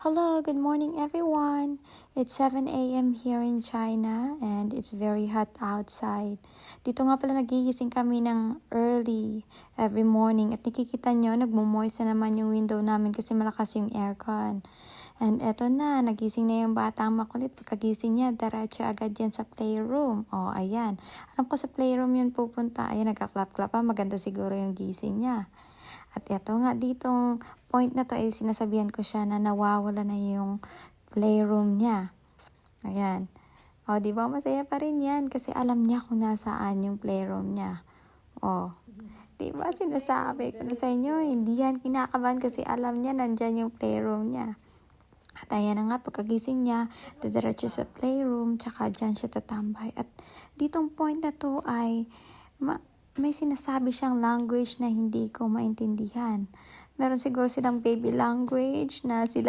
Hello, good morning everyone. It's 7 a.m. here in China and it's very hot outside. Dito nga pala nagigising kami ng early every morning at nakikita nyo, nagmumoist na naman yung window namin kasi malakas yung aircon. And eto na, nagising na yung batang makulit. Pagkagising niya, diretso agad yan sa playroom. O, ayan. Alam ko sa playroom yun pupunta. Ayan, nagkaklap-klap pa. Maganda siguro yung gising niya. At eto nga, ditong point na to ay sinasabihan ko siya na nawawala na yung playroom niya. Ayan. O, di ba masaya pa rin yan kasi alam niya kung nasaan yung playroom niya. O, di ba sinasabi ko na sa inyo, hindi yan kinakabahan kasi alam niya nandyan yung playroom niya. At ayan na nga, pagkagising niya, diretso sa playroom, tsaka dyan siya tatambay. At ditong point na to ay may sinasabi siyang language na hindi ko maintindihan. Meron siguro silang baby language na sila